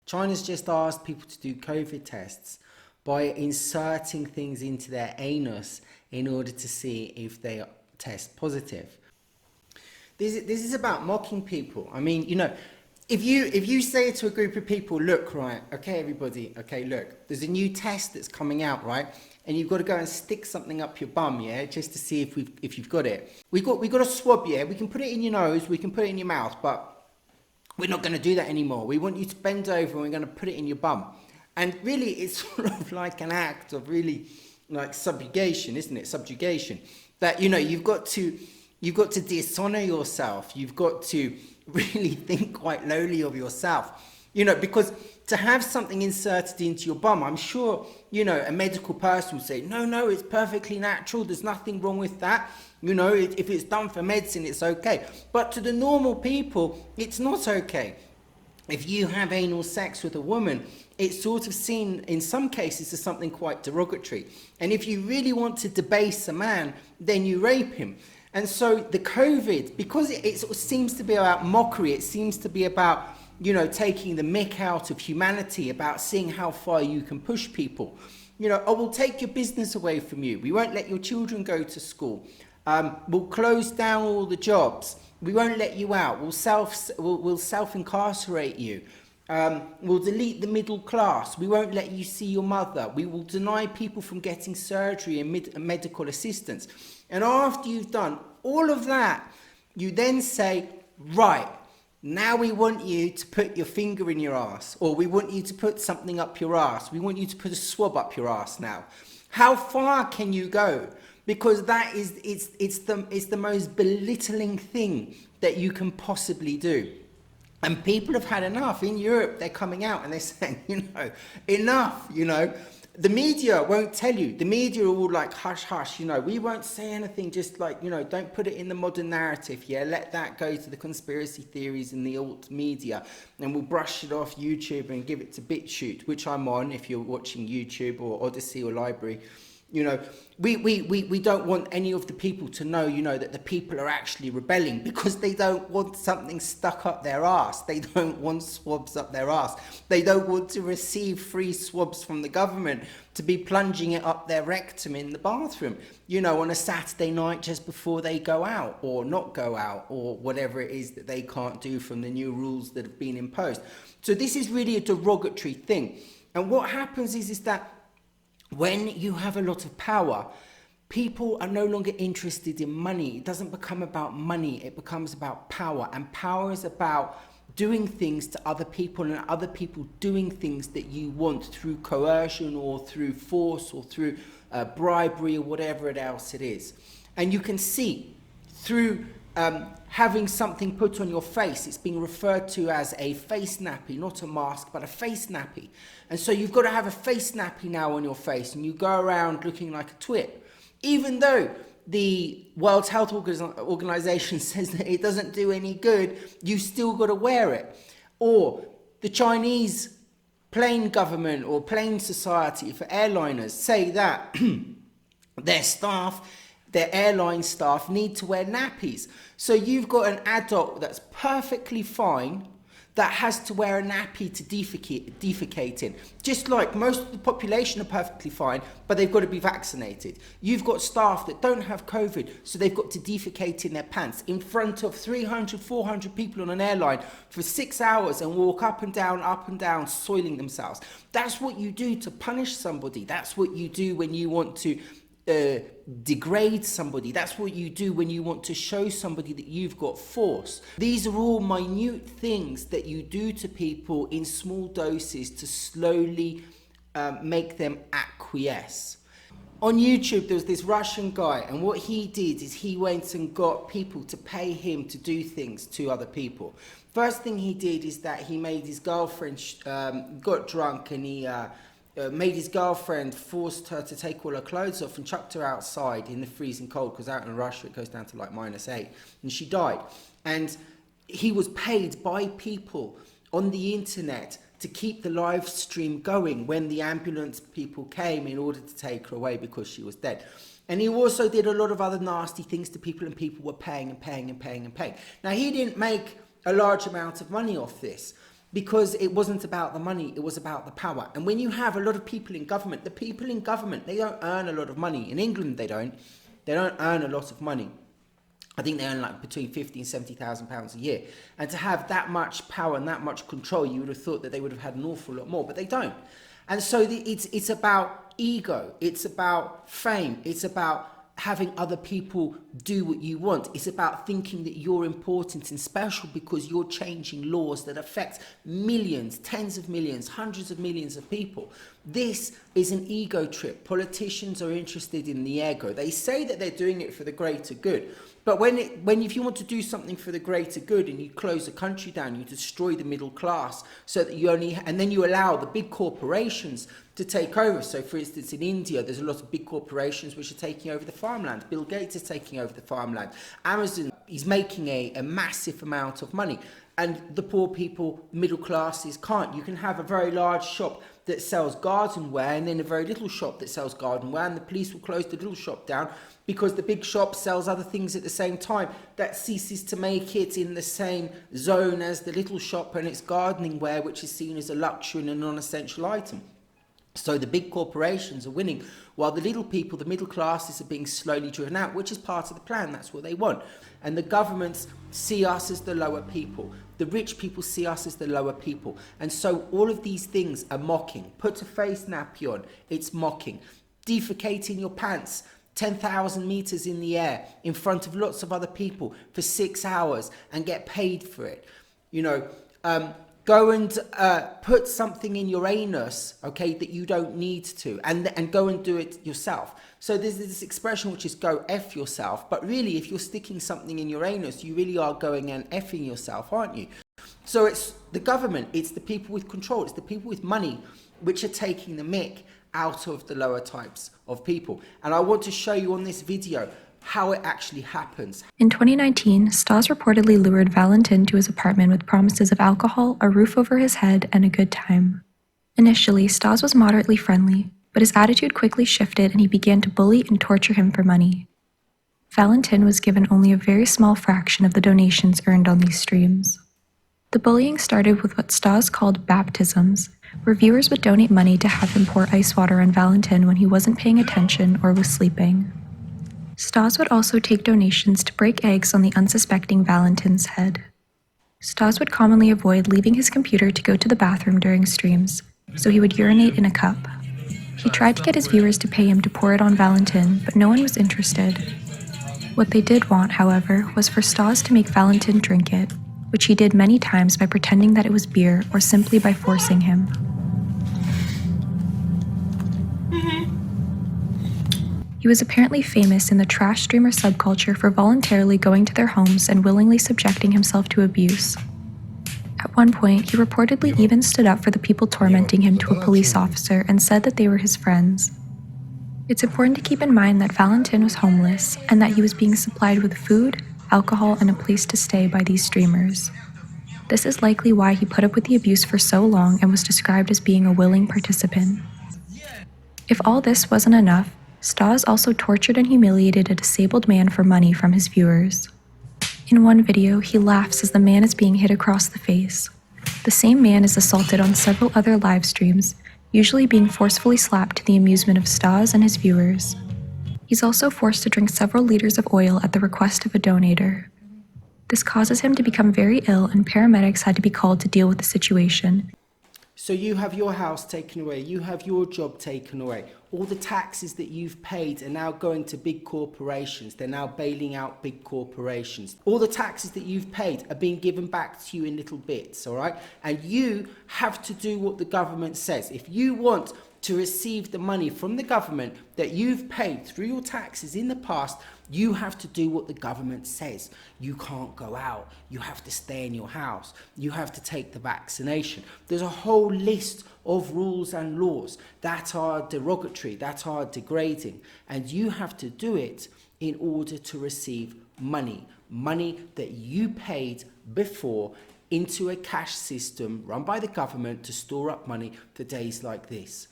China's just asked people to do COVID tests by inserting things into their anus in order to see if they test positive. This is about mocking people. I mean, if you say to a group of people, look, right, okay, everybody, okay, look, there's a new test that's coming out, right, and you've got to go and stick something up your bum, yeah, just to see if you've got it. We got a swab, yeah. We can put it in your nose, we can put it in your mouth, but we're not going to do that anymore. We want you to bend over and we're going to put it in your bum. And really, it's sort of like an act of really like subjugation, isn't it? Subjugation. That you've got to dishonor yourself. You've got to really think quite lowly of yourself. Because to have something inserted into your bum, I'm sure, a medical person will say, no, it's perfectly natural. There's nothing wrong with that. If it's done for medicine, it's okay. But to the normal people, it's not okay. If you have anal sex with a woman, it's sort of seen in some cases as something quite derogatory. And if you really want to debase a man, then you rape him. And so the COVID, because it sort of seems to be about mockery, it seems to be about, taking the mick out of humanity, about seeing how far you can push people. We'll take your business away from you. We won't let your children go to school. We'll close down all the jobs. We won't let you out. We'll self-incarcerate you. We'll delete the middle class. We won't let you see your mother. We will deny people from getting surgery and medical assistance. And after you've done all of that, you then say, right, now we want you to put your finger in your ass, or we want you to put something up your ass. We want you to put a swab up your ass now. How far can you go? Because that is, it's the most belittling thing that you can possibly do. And people have had enough. In Europe, they're coming out and they're saying, enough, The media won't tell you. The media are all like, hush, hush, we won't say anything, just like, don't put it in the modern narrative, yeah? Let that go to the conspiracy theories and the alt media. And we'll brush it off YouTube and give it to BitChute, which I'm on if you're watching YouTube or Odyssey or Library. We don't want any of the people to know, that the people are actually rebelling, because they don't want something stuck up their ass. They don't want swabs up their ass. They don't want to receive free swabs from the government to be plunging it up their rectum in the bathroom, on a Saturday night just before they go out or not go out, or whatever it is that they can't do from the new rules that have been imposed. So this is really a derogatory thing. And what happens is that when you have a lot of power, people are no longer interested in money. It doesn't become about money, it becomes about power. And power is about doing things to other people, and other people doing things that you want through coercion or through force or through bribery or whatever else it is. And you can see through having something put on your face, it's being referred to as a face nappy, not a mask, but a face nappy. And so you've got to have a face nappy now on your face, and you go around looking like a twit. Even though the World Health Organization says that it doesn't do any good, you still got to wear it. Or the Chinese plane government or plane society for airliners say that their airline staff need to wear nappies. So you've got an adult that's perfectly fine that has to wear a nappy to defecate in. Just like most of the population are perfectly fine, but they've got to be vaccinated. You've got staff that don't have COVID, so they've got to defecate in their pants in front of 300, 400 people on an airline for 6 hours and walk up and down, soiling themselves. That's what you do to punish somebody. That's what you do when you want to degrade somebody. That's what you do when you want to show somebody that you've got force. These are all minute things that you do to people in small doses to slowly make them acquiesce. On YouTube, there was this Russian guy, and what he did is he went and got people to pay him to do things to other people. First thing he did is that he made his girlfriend, got drunk, and he made his girlfriend, forced her to take all her clothes off and chucked her outside in the freezing cold, because out in Russia it goes down to like -8, and she died. And he was paid by people on the internet to keep the live stream going when the ambulance people came in order to take her away because she was dead. And he also did a lot of other nasty things to people, and people were paying and paying and paying and paying. Now, he didn't make a large amount of money off this, because it wasn't about the money, it was about the power. And when you have a lot of people in government, the people in government, they don't earn a lot of money. In England, they don't earn a lot of money. I think they earn like between 50 and 70,000 pounds a year. And to have that much power and that much control, you would have thought that they would have had an awful lot more, but they don't. And so it's about ego, it's about fame, it's about having other people do what you want. It's about thinking that you're important and special because you're changing laws that affect millions, tens of millions, hundreds of millions of people. This is an ego trip. Politicians are interested in the ego. They say that they're doing it for the greater good. But if you want to do something for the greater good and you close a country down, you destroy the middle class, so that and then you allow the big corporations to take over. So for instance, in India, there's a lot of big corporations which are taking over the farmland. Bill Gates is taking over the farmland. Amazon is making a massive amount of money. And the poor people, middle classes, can't. You can have a very large shop that sells garden wear and then a very little shop that sells garden wear, and the police will close the little shop down because the big shop sells other things at the same time. That ceases to make it in the same zone as the little shop and its gardening wear, which is seen as a luxury and a non-essential item. So the big corporations are winning, while the little people, the middle classes, are being slowly driven out, which is part of the plan. That's what they want. And the governments see us as the lower people. The rich people see us as the lower people. And so all of these things are mocking. Put a face nappy on, it's mocking. Defecate in your pants, 10,000 meters in the air in front of lots of other people for 6 hours and get paid for it. Go and put something in your anus, okay, that you don't need to, and go and do it yourself. So there's this expression which is go F yourself, but really if you're sticking something in your anus, you really are going and effing yourself, aren't you? So it's the government, it's the people with control, it's the people with money which are taking the mick out of the lower types of people. And I want to show you on this video how it actually happens. In 2019, Stas reportedly lured Valentin to his apartment with promises of alcohol, a roof over his head, and a good time. Initially, Stas was moderately friendly, but his attitude quickly shifted and he began to bully and torture him for money. Valentin was given only a very small fraction of the donations earned on these streams. The bullying started with what Stas called baptisms, where viewers would donate money to have him pour ice water on Valentin when he wasn't paying attention or was sleeping. Stas would also take donations to break eggs on the unsuspecting Valentin's head. Stas would commonly avoid leaving his computer to go to the bathroom during streams, so he would urinate in a cup. He tried to get his viewers to pay him to pour it on Valentin, but no one was interested. What they did want, however, was for Stas to make Valentin drink it, which he did many times by pretending that it was beer or simply by forcing him. He was apparently famous in the trash streamer subculture for voluntarily going to their homes and willingly subjecting himself to abuse. At one point, he reportedly even stood up for the people tormenting him to a police officer and said that they were his friends. It's important to keep in mind that Valentin was homeless and that he was being supplied with food, alcohol, and a place to stay by these streamers. This is likely why he put up with the abuse for so long and was described as being a willing participant. If all this wasn't enough, Stas also tortured and humiliated a disabled man for money from his viewers. In one video, he laughs as the man is being hit across the face. The same man is assaulted on several other live streams, usually being forcefully slapped to the amusement of Stas and his viewers. He's also forced to drink several liters of oil at the request of a donator. This causes him to become very ill, and paramedics had to be called to deal with the situation. So you have your house taken away, you have your job taken away. All the taxes that you've paid are now going to big corporations. They're now bailing out big corporations. All the taxes that you've paid are being given back to you in little bits, all right? And you have to do what the government says. If you want to receive the money from the government that you've paid through your taxes in the past, you have to do what the government says. You can't go out. You have to stay in your house. You have to take the vaccination. There's a whole list of rules and laws that are derogatory, that are degrading, and you have to do it in order to receive money that you paid before into a cash system run by the government to store up money for days like this.